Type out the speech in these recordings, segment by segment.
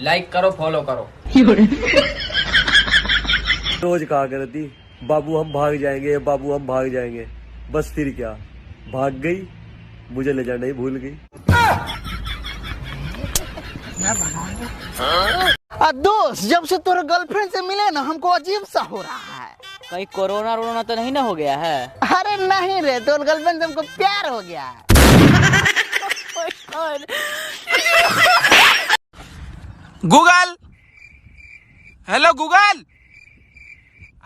Like करो, follow करो। रोज कहा करती, बाबू हम भाग जाएंगे, बाबू हम भाग जाएंगे। बस फिर क्या, भाग गई, मुझे ले जाना ही भूल गई। दोस्त, जब से तोरे गर्लफ्रेंड से मिले ना, हमको अजीब सा हो रहा है। कहीं कोरोना तो नहीं ना हो गया है? अरे नहीं रे, तोरे गर्लफ्रेंड से हमको प्यार हो गया है। गूगल, हेलो गूगल,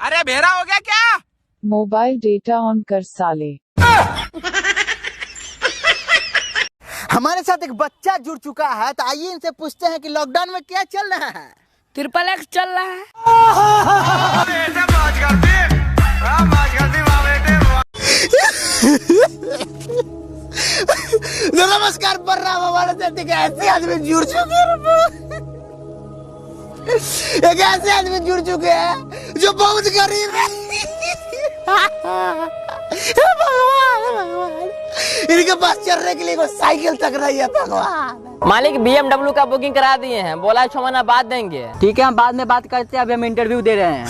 अरे भेड़ा हो गया क्या? मोबाइल डेटा ऑन कर साले। हमारे साथ एक बच्चा जुड़ चुका है, तो आइए इनसे पूछते हैं कि लॉकडाउन में क्या चल रहा है। XXX चल रहा है। नमस्कार प्रणाम, हमारे साथ एक ऐसे आदमी जुड़ चुके हैं, एक ऐसे आदमी जुड़ चुके हैं जो बहुत गरीब है। भगवान, इनके पास चलने के लिए कोई साइकिल तक नहीं है। भगवान, मालिक BMW का बुकिंग करा दिए हैं, बोला 6 महीना बाद देंगे। ठीक है, हम बाद में बात करते हैं, अभी हम इंटरव्यू दे रहे हैं।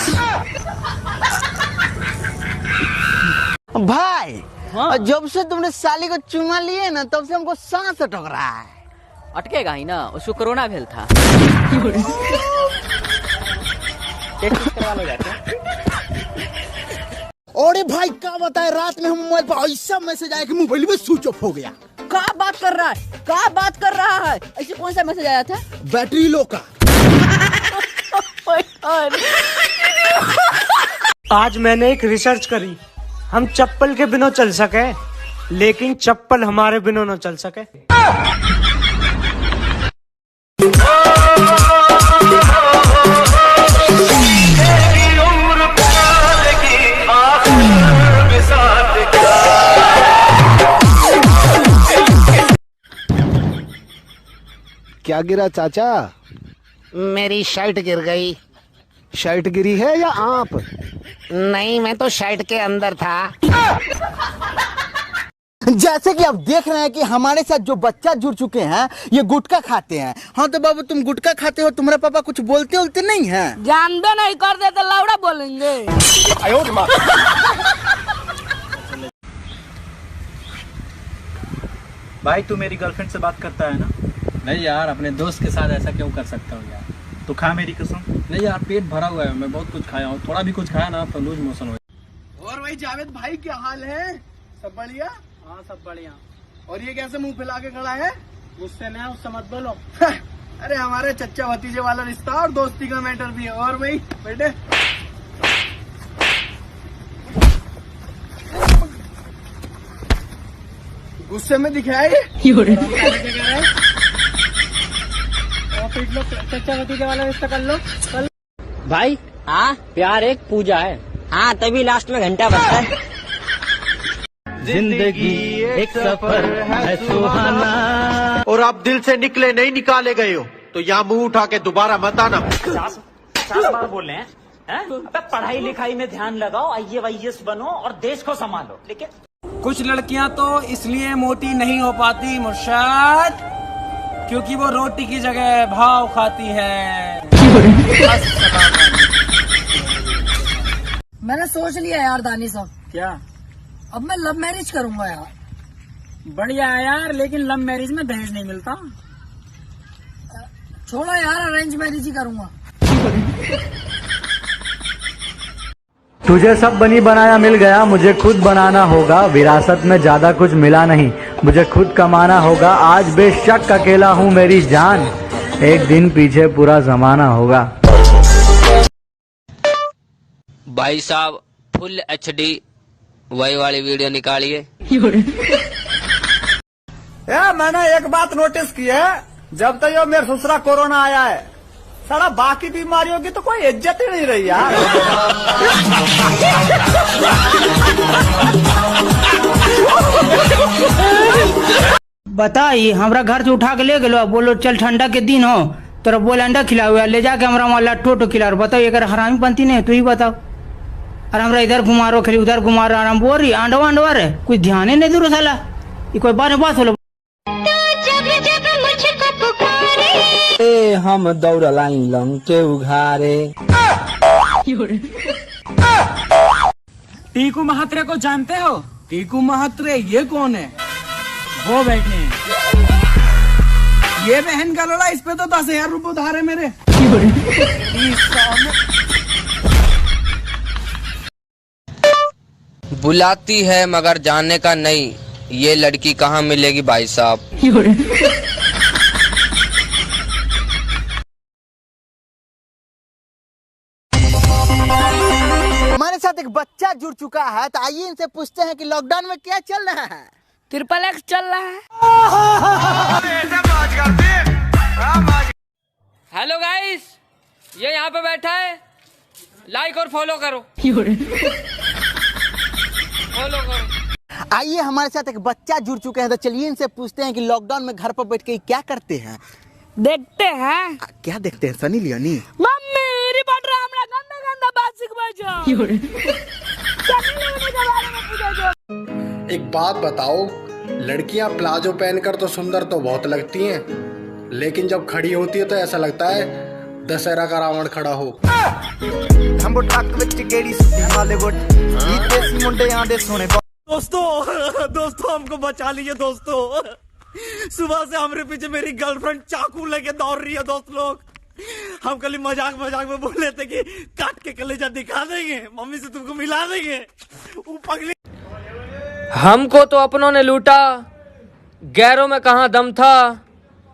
भाई हाँ? जब से तुमने साली को चुमा लिए ना, तब से हमको सांस अटक रहा है। अटकेगा ही ना, उसको कोरोना भेल था। अरे भाई क्या बताए, रात में हम मोबाइल पर ऐसा मैसेज आया कि मोबाइल में स्विच ऑफ हो गया। क्या बात कर रहा है, क्या बात कर रहा है? ऐसे कौन सा मैसेज आया था? बैटरी लो का। आज मैंने एक रिसर्च करी, हम चप्पल के बिना चल सके, लेकिन चप्पल हमारे बिना न चल सके। क्या गिरा चाचा? मेरी शर्ट गिर गई। शर्ट गिरी है या आप? नहीं, मैं तो शर्ट के अंदर था। जैसे कि आप देख रहे हैं कि हमारे साथ जो बच्चा जुड़ चुके हैं, ये गुटखा खाते हैं। हाँ तो बाबू, तुम गुटखा खाते हो, तुम्हारे पापा कुछ बोलते उलते नहीं है? जानबे नहीं कर दे तो लौड़ा बोलेंगे। भाई तू मेरी गर्लफ्रेंड से बात करता है ना? नहीं यार, अपने दोस्त के साथ ऐसा क्यों कर सकता हूँ यार? तो खा मेरी कसम। नहीं यार, पेट भरा हुआ है, मैं बहुत कुछ खाया हूँ, थोड़ा भी कुछ खाया ना तो लूज मोशन हो। और भाई जावेद भाई, क्या हाल है? सब बढ़िया? हाँ सब बढ़िया। और ये कैसे मुंह फैला के खड़ा है? गुस्से में उससे मत बोलो। अरे हमारे चच्चा भतीजे वाला रिश्ता और दोस्ती का मैटर भी है। और भाई बेटे, गुस्से में दिखाए चच्चा भतीजे वाला रिश्ता कर लो। भाई हाँ, प्यार एक पूजा है। हाँ, तभी लास्ट में घंटा बजता है। जिंदगी एक सफर है सुहाना, और आप दिल से निकले नहीं निकाले गए हो तो यहाँ मुंह उठा के दोबारा मत आना। 50 बार बोल रहे हैं? अबे पढ़ाई लिखाई में ध्यान लगाओ, IAS बनो और देश को संभालो। लेकिन कुछ लड़कियां तो इसलिए मोटी नहीं हो पाती मुर्शद, क्योंकि वो रोटी की जगह भाव खाती है। मैंने सोच लिया यार दानी साहब, क्या? अब मैं लव मैरिज करूंगा यार। बढ़िया है यार, लेकिन लव मैरिज में दहेज नहीं मिलता। छोड़ो यार, अरेंज मैरिज ही करूंगा। तुझे सब बनी बनाया मिल गया, मुझे खुद बनाना होगा। विरासत में ज्यादा कुछ मिला नहीं, मुझे खुद कमाना होगा। आज बेशक अकेला हूँ मेरी जान, एक दिन पीछे पूरा जमाना होगा। भाई साहब फुल HD वही वाली वीडियो निकालिए। मैंने एक बात नोटिस की है, जब तक ये मेरे ससुरा कोरोना आया है, साला बाकी बीमारियों की तो कोई इज्जत ही नहीं रही यार। बताइए, हमारा घर से उठा के ले गलो, बोलो चल ठंडा के दिन हो, तोरा बोल अंडा खिला हुआ, ले जाके हमारा वहाँ लट्ठो खिला। बताओ ये हरामी बनती नहीं, तू ही बताओ। और हमरा इधर घुमा रो, खाली उधर घुमा रहा, बोल रही अंडवा रे, कुछ ध्यान ही नहीं दूर साला। ये कोई बात हो। ए हम दौड़लाई लंग के उघारे। टीकू महात्रे को जानते हो? टीकू महात्रे ये कौन है? वो बैठे हैं। ये बहन का लोड़ा, इस पे तो 10,000 रुपए उधार है मेरे। बुलाती है मगर जाने का नहीं, ये लड़की कहाँ मिलेगी भाई साहब। हमारे साथ एक बच्चा जुड़ चुका है, तो आइए इनसे पूछते हैं कि लॉकडाउन में क्या चल रहा है। ट्रिपल एक्स चल रहा है। हेलो गाइस, ये यहाँ पे बैठा है, लाइक और फॉलो करो। फॉलो करो। आइए हमारे साथ एक बच्चा जुड़ चुके हैं, तो चलिए इनसे पूछते हैं कि लॉकडाउन में घर पर बैठ के क्या करते हैं। देखते हैं। क्या देखते हैं सनी लियोनी? मम्मी रिपोर्ट हमरा गंदा गंदा बात सिखवा जाओ। एक बात बताओ, लड़कियां प्लाजो पहनकर तो सुंदर तो बहुत लगती हैं, लेकिन जब खड़ी होती है तो ऐसा लगता है दशहरा का रावण खड़ा हो। दोस्तों हमको बचा लीजिए दोस्तों। सुबह से हमारे पीछे मेरी गर्लफ्रेंड चाकू लेके दौड़ रही है। दोस्त लोग हम कल मजाक में बोल रहे थे कि काट के कलेजा दिखा देंगे, मम्मी से तुमको मिला देंगे। वो पगली हमको तो अपनों ने लूटा, गैरों में कहाँ दम था।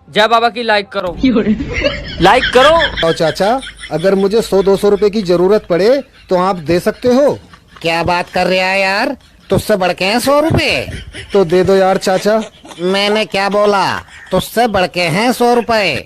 जय बाबा की लाइक करो। लाइक करो। और चाचा, अगर मुझे 100-200 रुपए की जरूरत पड़े तो आप दे सकते हो? क्या बात कर रहा है यार, तुझसे बढ़ के हैं 100 रुपए? तो दे दो यार चाचा। मैंने क्या बोला, तुझसे बढ़ के हैं 100 रुपए।